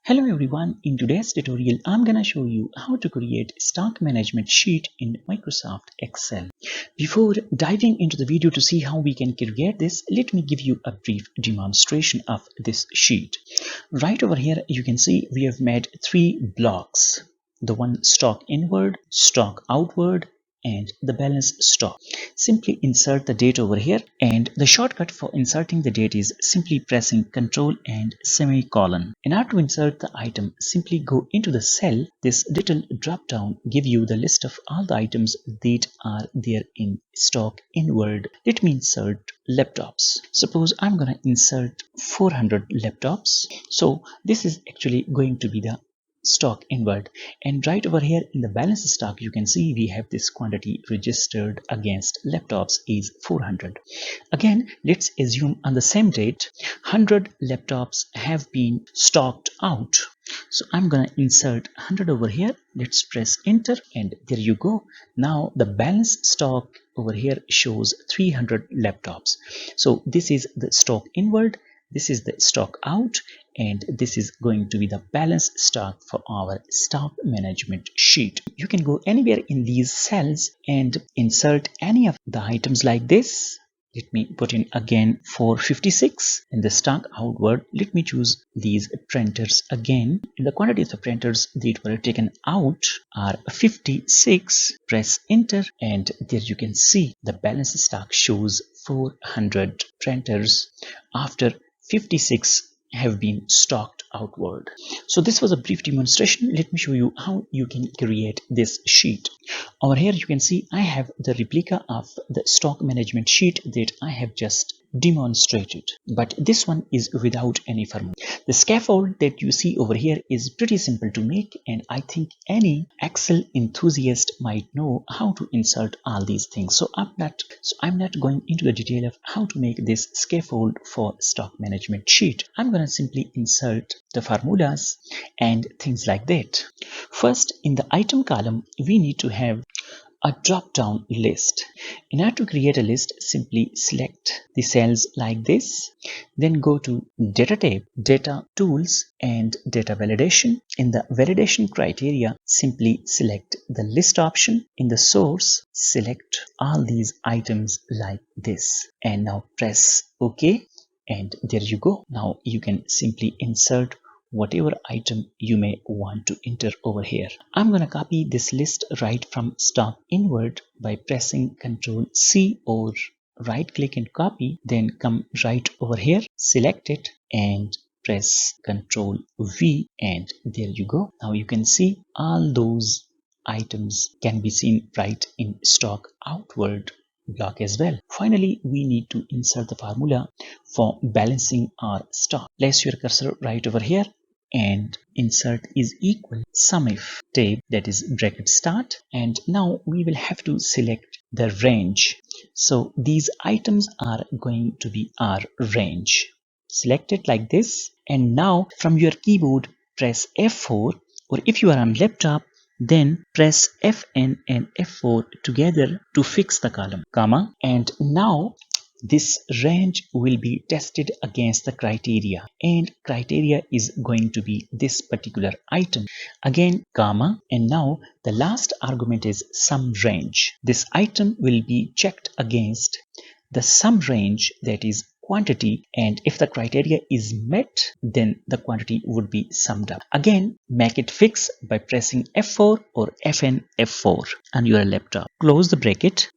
Hello everyone, in today's tutorial I'm gonna show you how to create stock management sheet in Microsoft Excel. Before diving into the video to see how we can create this, let me give you a brief demonstration of this sheet. Right over here you can see we have made three blocks. The one stock inward, stock outward, and the balance stock. Simply insert the date over here, and the shortcut for inserting the date is simply pressing Ctrl and semicolon. In order to insert the item, simply go into the cell. This little drop down give you the list of all the items that are there in stock inward. Let me insert laptops. Suppose I'm gonna insert 400 laptops. So this is actually going to be the stock inward, and right over here in the balance stock you can see we have this quantity registered against laptops is 400. Again, let's assume on the same date 100 laptops have been stocked out, so I'm gonna insert 100 over here. Let's press enter, and there you go. Now the balance stock over here shows 300 laptops. So this is the stock inward, this is the stock out, and this is going to be the balance stock for our stock management sheet. You can go anywhere in these cells and insert any of the items like this. Let me put in again 456 in the stock outward. Let me choose these printers again. The quantities of printers that were taken out are 56. Press enter, and there you can see the balance stock shows 400 printers after 56 have been stocked outward. So this was a brief demonstration. Let me show you how you can create this sheet. Over here you can see I have the replica of the stock management sheet that I have just demonstrated, but this one is without any formula. The scaffold that you see over here is pretty simple to make, and I think any Excel enthusiast might know how to insert all these things. So I'm not going into the detail of how to make this scaffold for stock management sheet. I'm going to simply insert the formulas and things like that. First, in the item column we need to have a drop-down list. In order to create a list, simply select the cells like this, then go to Data tab, Data Tools, and Data Validation. In the validation criteria, simply select the list option. In the source, select all these items like this, and now press OK, and there you go. Now you can simply insert whatever item you may want to enter over here. I'm going to copy this list right from stock inward by pressing Ctrl C, or right click and copy, then come right over here, select it and press Ctrl V, and there you go. Now you can see all those items can be seen right in stock outward block as well. Finally, we need to insert the formula for balancing our stock. Place your cursor right over here and insert is equal SUMIF tab, that is bracket start, and now we will have to select the range. So these items are going to be our range. Select it like this, and now from your keyboard press F4, or if you are on laptop then press Fn and F4 together to fix the column, comma, and now this range will be tested against the criteria, and criteria is going to be this particular item. Again, comma, and now the last argument is sum range. This item will be checked against the sum range, that is quantity, and if the criteria is met then the quantity would be summed up. Again, make it fix by pressing F4 or Fn F4 on your laptop. Close the bracket.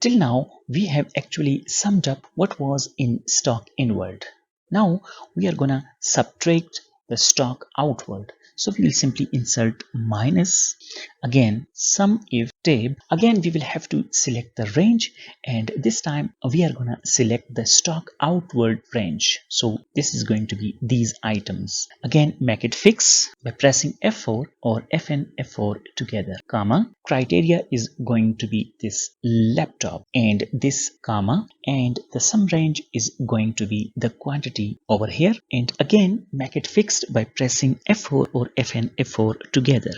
Till now we have actually summed up what was in stock inward. Now we are gonna subtract the stock outward. So we will simply insert minus, again SUMIF tab. Again we will have to select the range, and this time we are gonna select the stock outward range. So this is going to be these items. Again, make it fix by pressing F4 or Fn F4 together, comma, criteria is going to be this laptop and this comma, and the sum range is going to be the quantity over here, and again make it fix text by pressing F4 or Fn F4 together.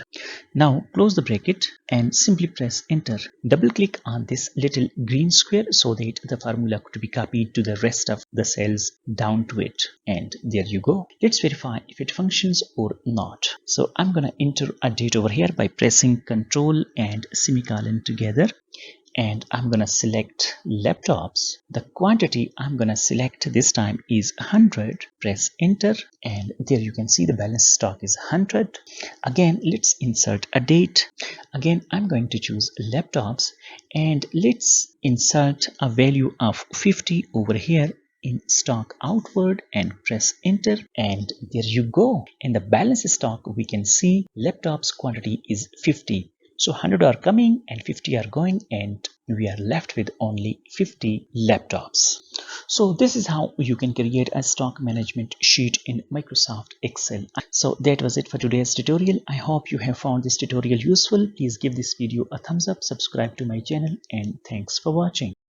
Now close the bracket and simply press enter. Double click on this little green square so that the formula could be copied to the rest of the cells down to it, and there you go. Let's verify if it functions or not. So I'm gonna enter a date over here by pressing Ctrl and semicolon together, and I'm gonna select laptops. The quantity I'm gonna select this time is 100. Press enter, and there you can see the balance stock is 100. Again, let's insert a date. Again, I'm going to choose laptops, and let's insert a value of 50 over here in stock outward and press enter, and there you go. In the balance stock we can see laptops quantity is 50. So 100 are coming and 50 are going, and we are left with only 50 laptops. So this is how you can create a stock management sheet in Microsoft Excel. So that was it for today's tutorial. I hope you have found this tutorial useful. Please give this video a thumbs up, subscribe to my channel, and thanks for watching.